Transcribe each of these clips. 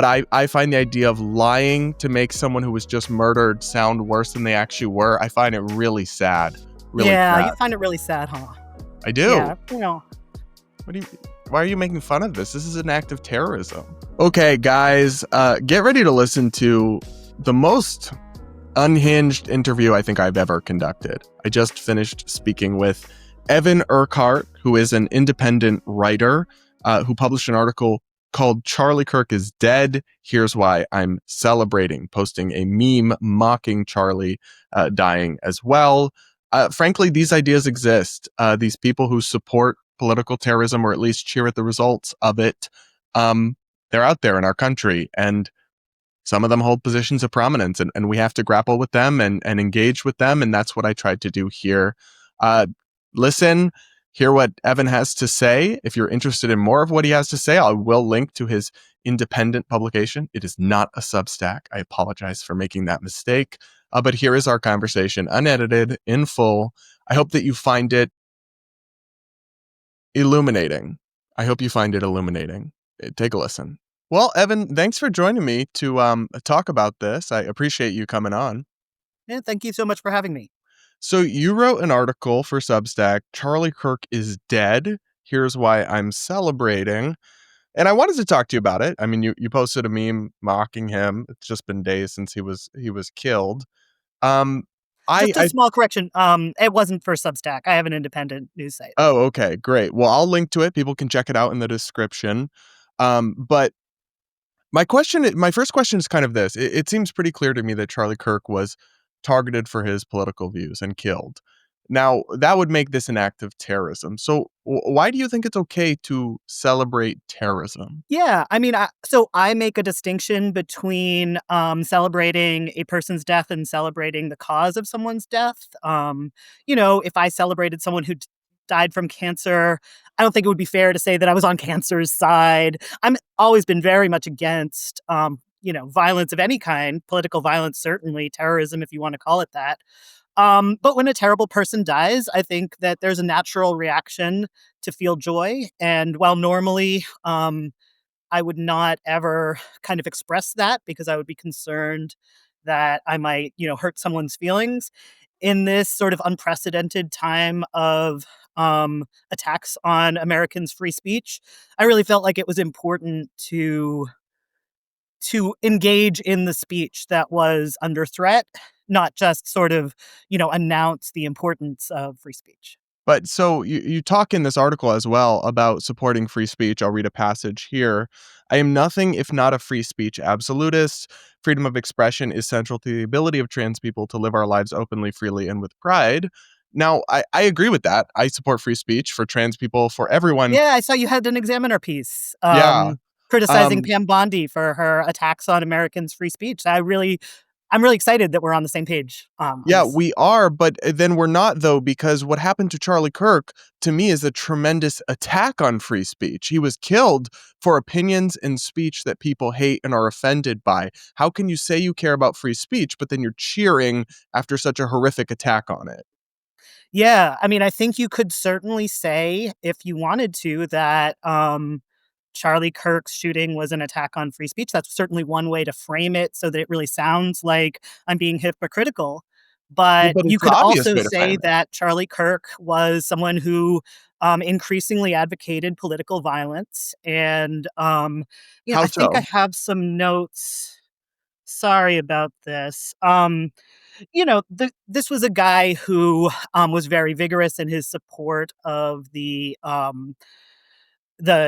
But I find the idea of lying to make someone who was just murdered sound worse than they actually were, I find it really sad. Really sad. You find it really sad, huh? I do. Yeah, Why are you making fun of this? This is an act of terrorism. Okay, guys, get ready to listen to the most unhinged interview I think I've ever conducted. I just finished speaking with Evan Urquhart, who is an independent writer who published an article called Charlie Kirk is Dead. Here's Why I'm Celebrating, posting a meme mocking Charlie dying as well. Frankly, these ideas exist. These people who support political terrorism, or at least cheer at the results of it, they're out there in our country. And some of them hold positions of prominence, and we have to grapple with them and engage with them. And that's what I tried to do here. Listen, hear what Evan has to say. If you're interested in more of what he has to say, I will link to his independent publication. It is not a Substack. I apologize for making that mistake. But here is our conversation, unedited, in full. I hope that you find it illuminating. Take a listen. Well, Evan, thanks for joining me to talk about this. I appreciate you coming on. Yeah, thank you so much for having me. So you wrote an article for Substack, Charlie Kirk is Dead. Here's Why I'm Celebrating. And I wanted to talk to you about it. I mean, you posted a meme mocking him. It's just been days since he was killed. Just a small correction. It wasn't for Substack. I have an independent news site. Oh, okay, great. Well, I'll link to it. People can check it out in the description. But my first question is kind of this. It seems pretty clear to me that Charlie Kirk was targeted for his political views and killed. Now, that would make this an act of terrorism. So why do you think it's okay to celebrate terrorism? Yeah, I mean, I make a distinction between celebrating a person's death and celebrating the cause of someone's death. If I celebrated someone who died from cancer, I don't think it would be fair to say that I was on cancer's side. I'm always been very much against violence of any kind, political violence, certainly, terrorism, if you want to call it that. But when a terrible person dies, I think that there's a natural reaction to feel joy. And while normally I would not ever kind of express that because I would be concerned that I might, hurt someone's feelings, in this sort of unprecedented time of attacks on Americans' free speech, I really felt like it was important to engage in the speech that was under threat, not just sort of, announce the importance of free speech. But so you talk in this article as well about supporting free speech. I'll read a passage here. I am nothing if not a free speech absolutist. Freedom of expression is central to the ability of trans people to live our lives openly, freely, and with pride. Now, I agree with that. I support free speech for trans people, for everyone. Yeah, I saw you had an Examiner piece. Yeah. Criticizing Pam Bondi for her attacks on Americans' free speech. I'm really excited that we're on the same page. Yeah, we are, but then we're not, though, because what happened to Charlie Kirk, to me, is a tremendous attack on free speech. He was killed for opinions and speech that people hate and are offended by. How can you say you care about free speech, but then you're cheering after such a horrific attack on it? Yeah, I mean, I think you could certainly say, if you wanted to, that Charlie Kirk's shooting was an attack on free speech. That's certainly one way to frame it so that it really sounds like I'm being hypocritical. But But you it's an could obvious also way to frame say it. that Charlie Kirk was someone who increasingly advocated political violence. And, How I think I so? have some notes. Sorry about this. This was a guy who was very vigorous in his support of the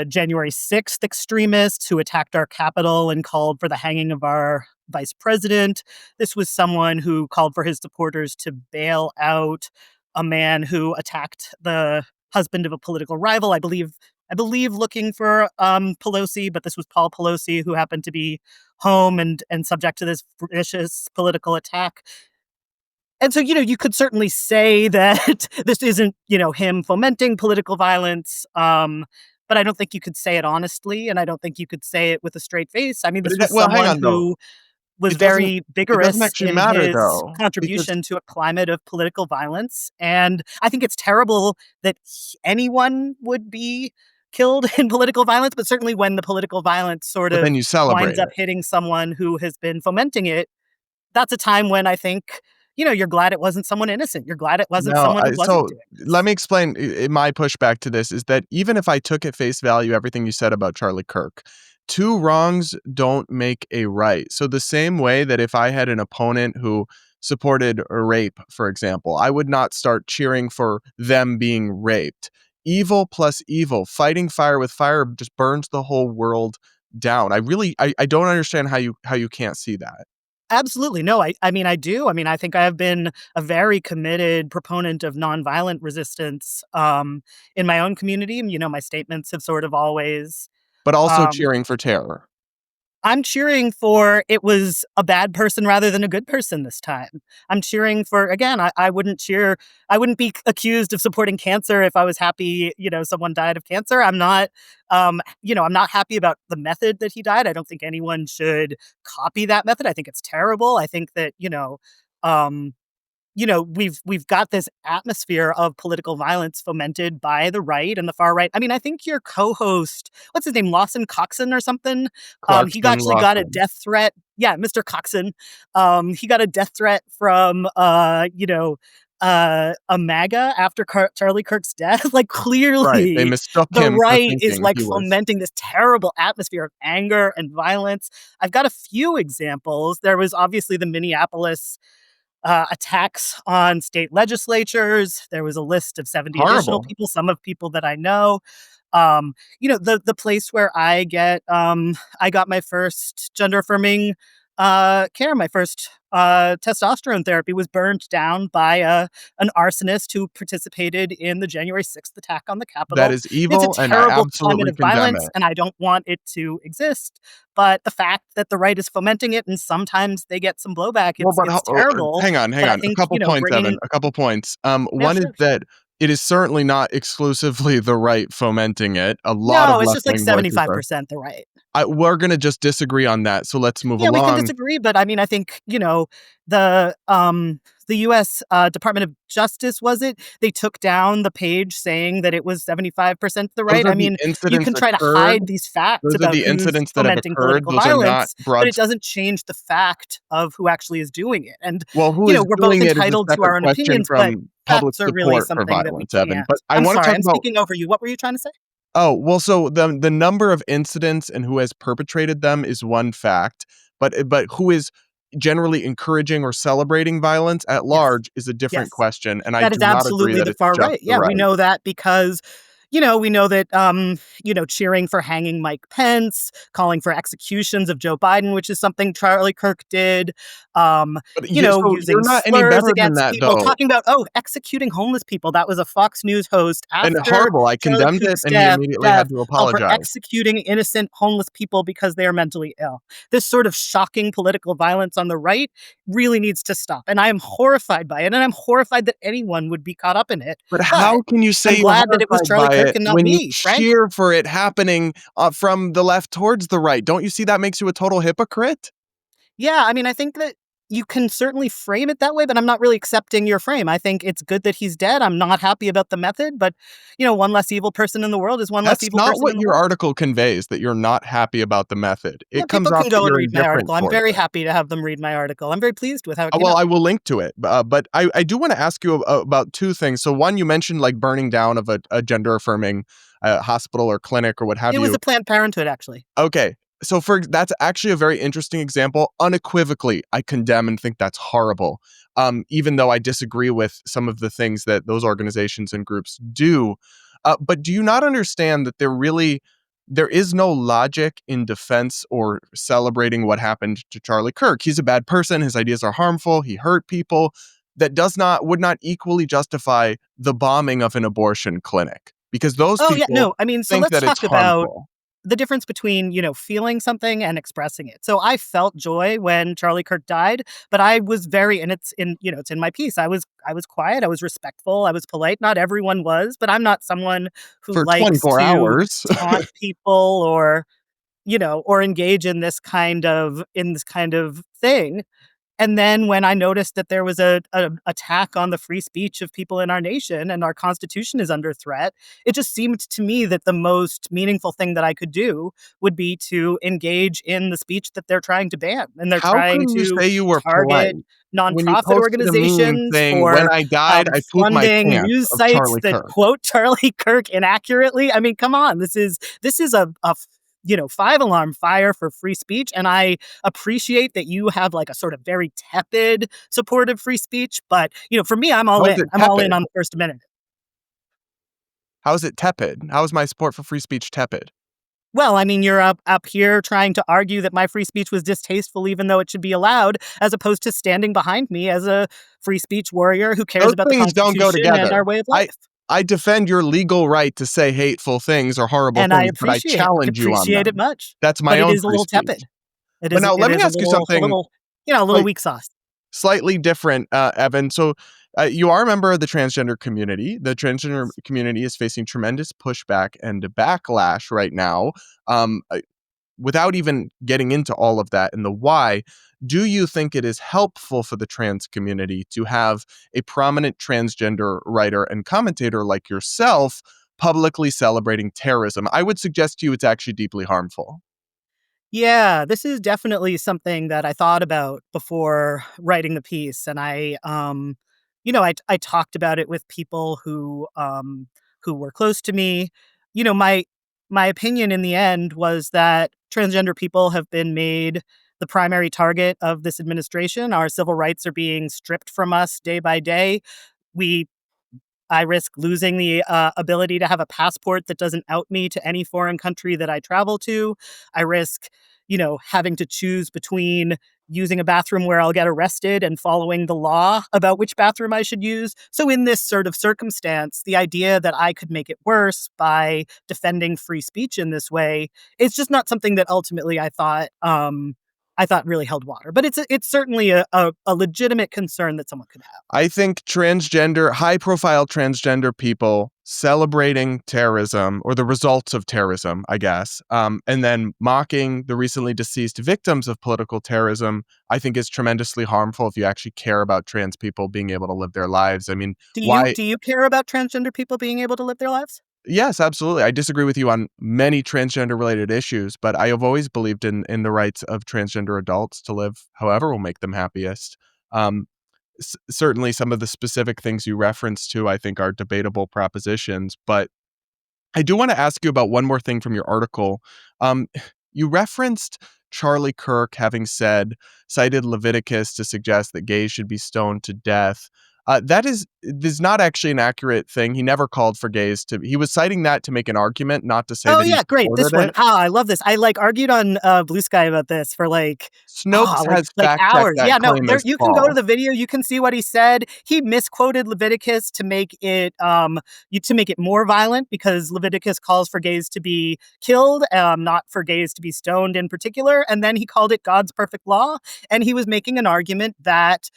January 6th extremists who attacked our Capitol and called for the hanging of our vice president. This was someone who called for his supporters to bail out a man who attacked the husband of a political rival. I believe looking for Pelosi, but this was Paul Pelosi, who happened to be home and subject to this vicious political attack. And so, you could certainly say that this isn't, him fomenting political violence. But I don't think you could say it honestly, and I don't think you could say it with a straight face. I mean, this was Hang someone on, though. who was It doesn't very it doesn't vigorous actually in matter, his though, because contribution to a climate of political violence. And I think it's terrible that anyone would be killed in political violence, but certainly when the political violence sort But of then you winds celebrate up it. hitting someone who has been fomenting it, that's a time when I think, you're glad it wasn't someone innocent. You're glad it wasn't No, someone who wasn't so doing let this. me explain my pushback to this is that even if I took at face value everything you said about Charlie Kirk, two wrongs don't make a right. So the same way that if I had an opponent who supported a rape, for example, I would not start cheering for them being raped. Evil plus evil, fighting fire with fire just burns the whole world down. I don't understand how you can't see that. Absolutely. No, I mean, I do. I mean, I think I have been a very committed proponent of nonviolent resistance, in my own community. My statements have sort of always, But also um cheering for terror. I'm cheering for it was a bad person rather than a good person this time. I'm cheering for again, I wouldn't be accused of supporting cancer if I was happy, someone died of cancer. I'm not happy about the method that he died. I don't think anyone should copy that method. I think it's terrible. I think that, um we've got this atmosphere of political violence fomented by the right and the far right. I mean, I think your co-host, what's his name, Lawson Coxon or something, he Clarkson actually got a Lawson. death threat. Yeah, Mr. Coxon. He got a death threat from a MAGA after Charlie Kirk's death. Like Right, they clearly, mistook the him for right is thinking like he was fomenting this terrible atmosphere of anger and violence. I've got a few examples. There was obviously the Minneapolis attacks on state legislatures. There was a list of 70 additional horrible. people, some of people that I know. The place where I got my first gender affirming care, my first testosterone therapy was burned down by an arsonist who participated in the January 6th attack on the That Capitol. is It's a evil, and I terrible climate absolutely of condemn violence, it. and I don't want it to exist. But the fact that the right is fomenting it and sometimes they get some blowback, Well, but it's terrible. hang But I on, a think, couple points, bringing Evan, a couple points. yeah, One is sure. that it is certainly not exclusively the right fomenting it. A lot of No, it's just like left-wing voices are. 75% the right. We're gonna just disagree on that, so let's move Yeah, we can along. disagree, but I mean, I think, the US, Department of Justice, was it? They took down the page saying that it was 75% the Those right. are I the mean, you incidents can try to occurred. hide these facts Those are about the who's incidents that have fomenting occurred. political Those are not violence, but broad. it doesn't change the fact of who actually is doing it. And, Well, who is we're both doing it is a entitled to separate our own question opinions, but from public facts are really support for something that we violence, Evan. can't. But I I'm wanna sorry, talk I'm about. speaking over you. What were you trying to say? Oh, well, so the number of incidents and who has perpetrated them is one fact, but who is generally encouraging or celebrating violence at Yes. large is a different Yes. question, and I That do is not agree absolutely that the it's far just right. the Yeah, we right. know that because, we know that, cheering for hanging Mike Pence, calling for executions of Joe Biden, which is something Charlie Kirk did, But you so you're using not any slurs better than against that, people, though, talking about, oh, executing homeless people. That was a Fox News host and after horrible. I Charlie condemned it, Kirk's and he immediately death had to called for apologize. executing innocent homeless people because they are mentally ill. This sort of shocking political violence on the right really needs to stop. And I am horrified by it. And I'm horrified that anyone would be caught up in it. But But how can you say I'm you're glad that it was horrified Charlie by Kirk it and not when you me, right? cheer for it happening, from the left towards the right? Don't you see that makes you a total hypocrite? Yeah, I mean, I think that you can certainly frame it that way, but I'm not really accepting your frame. I think it's good that he's dead. I'm not happy about the method, but one less evil person in the world is one less That's evil not person in what the your world. article conveys, that you're not happy about the method. Yeah, It comes people off can that go and you're read my indifferent article. I'm towards very it. happy to have them read my article. I'm very pleased with how it came Well, out. I will link to it, but I do wanna ask you about 2 things. So one, you mentioned, like, burning down of a gender-affirming, hospital or clinic or what have It was you. a Planned Parenthood, actually. Okay. So that's actually a very interesting example. Unequivocally, I condemn and think that's horrible. Even though I disagree with some of the things that those organizations and groups do. But do you not understand that there is no logic in defense or celebrating what happened to Charlie Kirk? He's a bad person. His ideas are harmful. He hurt people. That would not equally justify the bombing of an abortion clinic because those Oh, yeah, people no, I mean, so think let's that it's talk about harmful. the difference between, feeling something and expressing it. So I felt joy when Charlie Kirk died, but I was very and it's in my piece. I was quiet, I was respectful, I was polite. Not everyone was, but I'm not someone who For likes 24 to hours. taunt people or engage in this kind of thing. And then when I noticed that there was a attack on the free speech of people in our nation and our constitution is under threat, it just seemed to me that the most meaningful thing that I could do would be to engage in the speech that they're trying to ban. And they're How trying can you to say you were target polite when you nonprofit posted a meme organizations saying, "When for I died, I pooped my funding pants" news of sites Charlie that Kirk? quote Charlie Kirk inaccurately. I mean, come on, this is a five alarm fire for free speech, and I appreciate that you have like a sort of very tepid support of free speech. But for me, I'm all How is in. it I'm all in tepid? on the First Amendment. How is it tepid? How is my support for free speech tepid? Well, I mean, you're up here trying to argue that my free speech was distasteful, even though it should be allowed, as opposed to standing behind me as a free speech warrior who cares Those about the things don't go Constitution and our together. way of I life. I defend your legal right to say hateful things or horrible And I things, but I appreciate challenge you on appreciate it them. much, That's my but it own is a free little speech. tepid. It But is now it let me is a ask you little a something little a little slight weak sauce. slightly different, Evan. So, you are a member of the transgender community. The transgender community is facing tremendous pushback and backlash right now. Without even getting into all of that and the why, do you think it is helpful for the trans community to have a prominent transgender writer and commentator like yourself publicly celebrating terrorism? I would suggest to you it's actually deeply harmful. Yeah, this is definitely something that I thought about before writing the piece, and I talked about it with people who were close to me. My opinion in the end was that transgender people have been made the primary target of this administration. Our civil rights are being stripped from us day by day. We I risk losing the ability to have a passport that doesn't out me to any foreign country that I travel to. I risk, having to choose between using a bathroom where I'll get arrested and following the law about which bathroom I should use. So, in this sort of circumstance, the idea that I could make it worse by defending free speech in this way is just not something that ultimately I thought really held water. But it's certainly a legitimate concern that someone could have. I think high profile transgender people celebrating terrorism or the results of terrorism, I guess, and then mocking the recently deceased victims of political terrorism, I think is tremendously harmful if you actually care about trans people being able to live their lives. I mean, Do you why? do you care about transgender people being able to live their lives? Yes, absolutely. I disagree with you on many transgender related issues, but I have always believed in the rights of transgender adults to live however will make them happiest. Um, Certainly, some of the specific things you referenced to, I think, are debatable propositions. But I do want to ask you about one more thing from your article. Um, you referenced Charlie Kirk having cited Leviticus to suggest that gays should be stoned to death. That is not actually an accurate thing. He never called for gays to. He was citing that to make an argument, not to say Oh, that he yeah, great, this supported one. it. I love this. I, argued on, Blue Sky about this for, Snopes has fact checked hours. that Yeah, no, claim there as you can go to false. the video, you can see what he said. He misquoted Leviticus to make it more violent because Leviticus calls for gays to be killed, not for gays to be stoned in particular, and then he called it God's perfect law, and he was making an argument that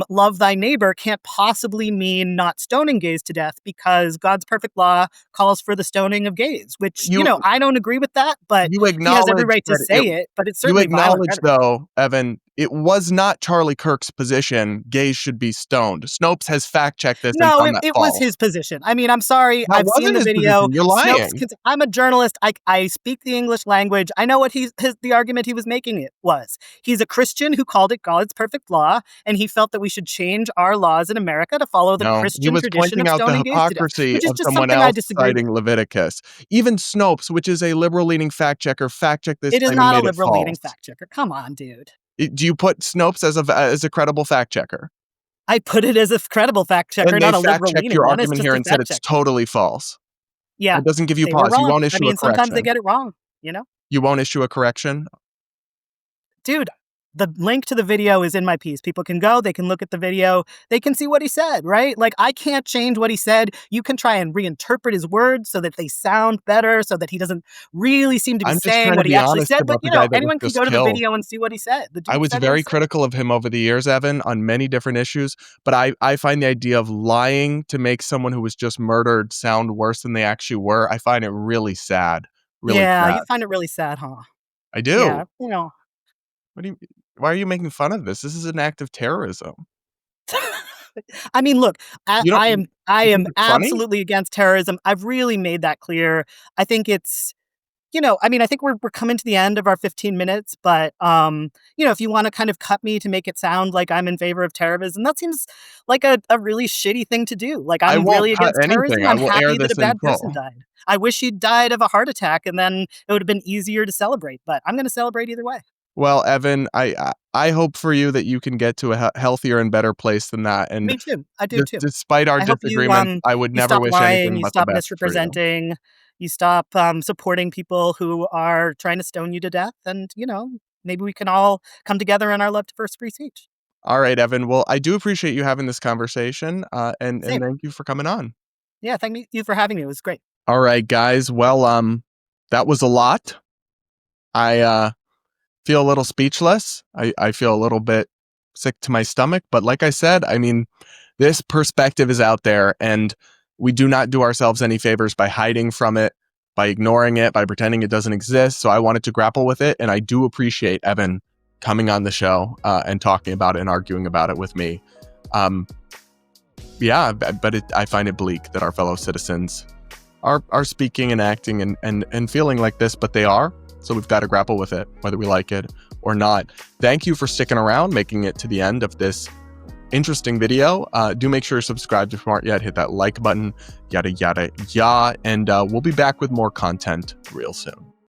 love thy neighbor can't possibly mean not stoning gays to death because God's perfect law calls for the stoning of gays, which, You I don't agree with that, but you he has every acknowledge right to that it say it, but it's You certainly violent acknowledge, rhetoric. though, Evan, it was not Charlie Kirk's position gays should be stoned. Snopes has fact checked this and No, found it, that it was false. his position. I mean, I'm sorry. That I've seen wasn't the his video. position. You're Snopes, lying. I'm a journalist. I speak the English language. I know what the argument he was making it was. He's a Christian who called it God's perfect law, and he felt that we should change our laws in America to follow the No, he Christian was tradition pointing of out the stoning gays to death, hypocrisy which is of just someone something I else disagree with. citing Leviticus. Even Snopes, which is a liberal leaning fact checker, fact checked this It is claim and not a made it liberal leaning false. fact checker. Come on, dude. Do you put Snopes as a credible fact checker? I put it as a credible fact checker, And they not a fact liberal checked leaning your one. It's argument just here a and said fact it's checker. totally false. Yeah, That doesn't give you they were pause. You wrong. won't I issue a mean, sometimes they correction. get it wrong. You won't issue a correction. Dude, the link to the video is in my piece. People can go, they can look at the video, they can see what he said, right? Like, I can't change what he said. You can try and reinterpret his words so that they sound better, so that he doesn't really seem to be I'm just saying trying to what he be actually honest said. But, about the guy that was anyone can just go to the killed. video and see what he said. The I dude was said what he very said. critical of him over the years, Evan, on many different issues, but I find the idea of lying to make someone who was just murdered sound worse than they actually were, I find it really sad. Really Yeah, sad. you find it really sad, huh? I Yeah, do. What do you? Why are you making fun of this? This is an act of terrorism. I mean, look, You don't. I You think am it's funny? absolutely against terrorism. I've really made that clear. I think it's I mean, I think we're coming to the end of our 15 minutes, but if you want to kind of cut me to make it sound like I'm in favor of terrorism, that seems like a really shitty thing to do. Like I I'm won't really cut against anything. terrorism. I I'm will air happy that a this in bad person full. died. I wish he'd died of a heart attack and then it would have been easier to celebrate, but I'm going to celebrate either way. Well, Evan, I hope for you that you can get to a healthier and better place than that. And Me too. I do too. despite our I hope you disagreements, I would you never stop wish lying, anything you but the stop best for you. misrepresenting, you stop supporting people who are trying to stone you to death, and maybe we can all come together in our love for free speech. All right, Evan. Well, I do appreciate you having this conversation, and Same. thank you for coming on. Yeah, thank you for having me. It was great. All right, guys. Well, that was a lot. I feel a little speechless. I feel a little bit sick to my stomach. But like I said, I mean, this perspective is out there, and we do not do ourselves any favors by hiding from it, by ignoring it, by pretending it doesn't exist. So I wanted to grapple with it, and I do appreciate Evan coming on the show and talking about it and arguing about it with me. Yeah, but I find it bleak that our fellow citizens are speaking and acting and feeling like this, but they are. So we've got to grapple with it, whether we like it or not. Thank you for sticking around, making it to the end of this interesting video. Do make sure you're subscribed if you aren't yet. Hit that like button, yada, yada, yada. And we'll be back with more content real soon.